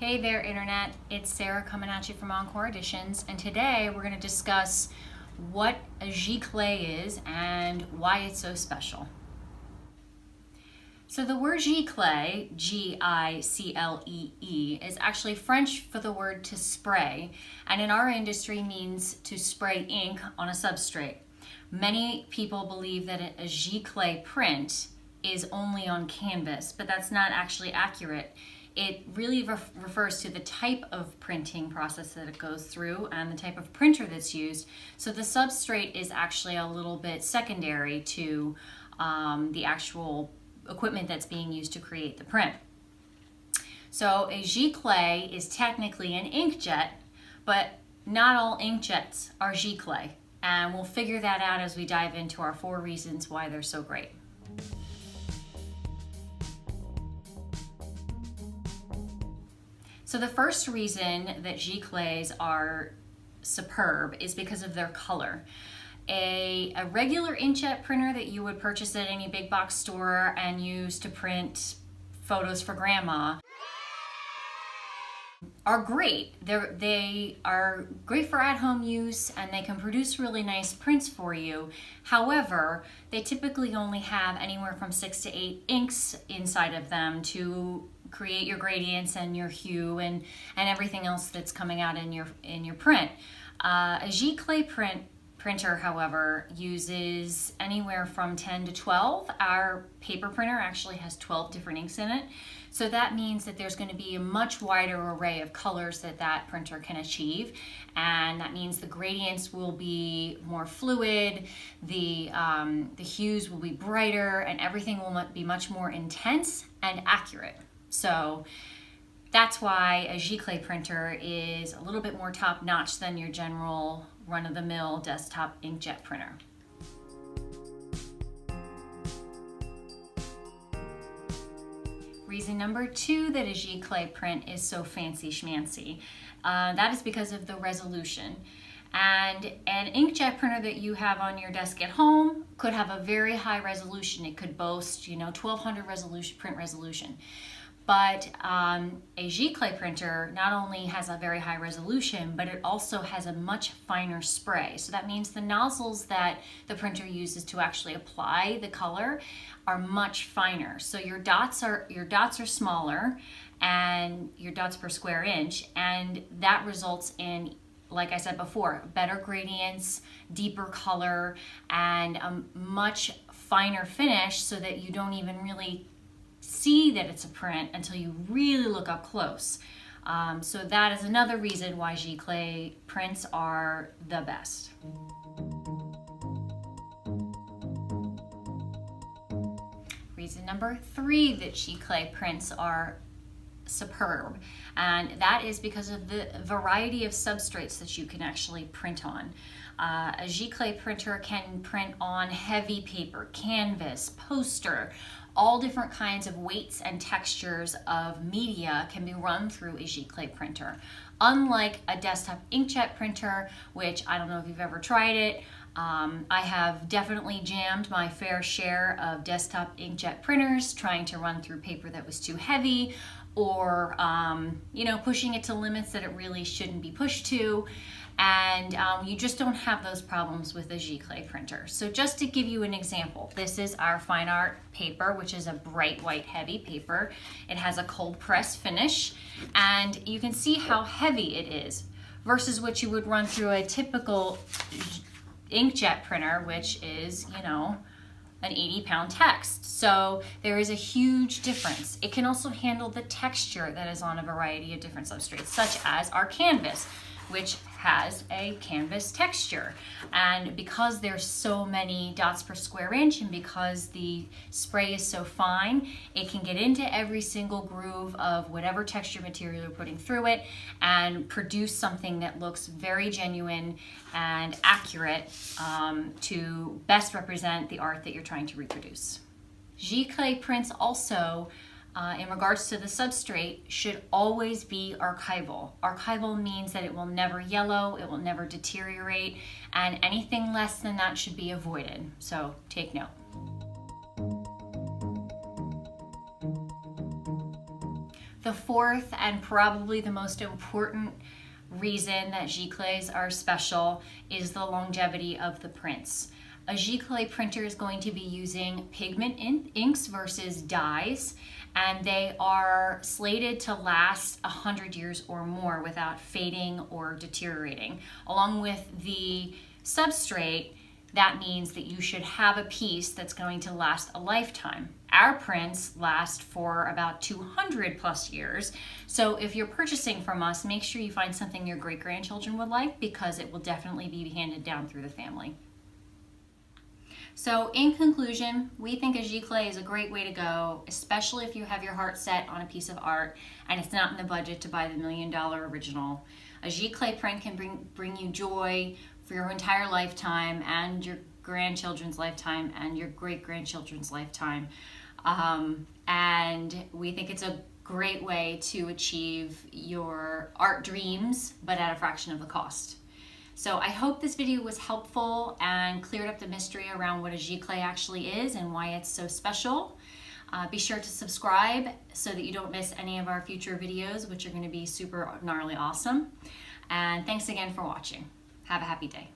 Hey there, Internet. It's Sarah coming at you from Encore Editions, and today we're going to discuss what a giclée is and why it's so special. So the word giclée, G-I-C-L-E-E, is actually French for the word to spray, and in our industry means to spray ink on a substrate. Many people believe that a giclée print is only on canvas, but that's not actually accurate. It really refers to the type of printing process that it goes through and the type of printer that's used. So the substrate is actually a little bit secondary to the actual equipment that's being used to create the print. So a giclée is technically an inkjet, but not all inkjets are giclée. And we'll figure that out as we dive into our 4 reasons why they're so great. So the first reason that giclées are superb is because of their color. A regular inkjet printer that you would purchase at any big box store and use to print photos for grandma are great. They are great for at-home use and they can produce really nice prints for you. However, they typically only have anywhere from 6 to 8 inks inside of them to create your gradients and your hue and everything else that's coming out in your print. A giclée printer, however, uses anywhere from 10 to 12. Our paper printer actually has 12 different inks in it. So that means that there's going to be a much wider array of colors that printer can achieve. And that means the gradients will be more fluid, the hues will be brighter, and everything will be much more intense and accurate. So that's why a giclée printer is a little bit more top-notch than your general run-of-the-mill desktop inkjet printer. Reason number 2 that a giclée print is so fancy schmancy, that is because of the resolution. And an inkjet printer that you have on your desk at home could have a very high resolution. It could boast, 1200 print resolution. But a giclée printer not only has a very high resolution, but it also has a much finer spray. So that means the nozzles that the printer uses to actually apply the color are much finer. So your dots are smaller, and your dots per square inch, and that results in, like I said before, better gradients, deeper color, and a much finer finish so that you don't even really see that it's a print until you really look up close. So that is another reason why giclée prints are the best. Reason number 3 that giclée prints are superb, and that is because of the variety of substrates that you can actually print on. A giclée printer can print on heavy paper, canvas, poster. All different kinds of weights and textures of media can be run through a giclée printer. Unlike a desktop inkjet printer, which I don't know if you've ever tried it, I have definitely jammed my fair share of desktop inkjet printers trying to run through paper that was too heavy, or pushing it to limits that it really shouldn't be pushed to, and you just don't have those problems with a giclée printer. So just to give you an example, this is our fine art paper, which is a bright white heavy paper. It has a cold press finish, and you can see how heavy it is versus what you would run through a typical inkjet printer, which is, an 80-pound text. So there is a huge difference. It can also handle the texture that is on a variety of different substrates, such as our canvas, which has a canvas texture. And because there's so many dots per square inch, and because the spray is so fine, it can get into every single groove of whatever texture material you're putting through it and produce something that looks very genuine and accurate to best represent the art that you're trying to reproduce. Giclée prints also, in regards to the substrate, should always be archival. Archival means that it will never yellow, it will never deteriorate, and anything less than that should be avoided. So take note. The fourth and probably the most important reason that giclées are special is the longevity of the prints. A giclée printer is going to be using pigment inks versus dyes, and they are slated to last 100 years or more without fading or deteriorating. Along with the substrate, that means that you should have a piece that's going to last a lifetime. Our prints last for about 200 plus years. So if you're purchasing from us, make sure you find something your great-grandchildren would like, because it will definitely be handed down through the family. So in conclusion, we think a giclée is a great way to go, especially if you have your heart set on a piece of art and it's not in the budget to buy the $1 million original. A giclée print can bring you joy for your entire lifetime and your grandchildren's lifetime and your great-grandchildren's lifetime. And we think it's a great way to achieve your art dreams, but at a fraction of the cost. So I hope this video was helpful and cleared up the mystery around what a giclée actually is and why it's so special. Be sure to subscribe so that you don't miss any of our future videos, which are going to be super gnarly awesome. And thanks again for watching. Have a happy day.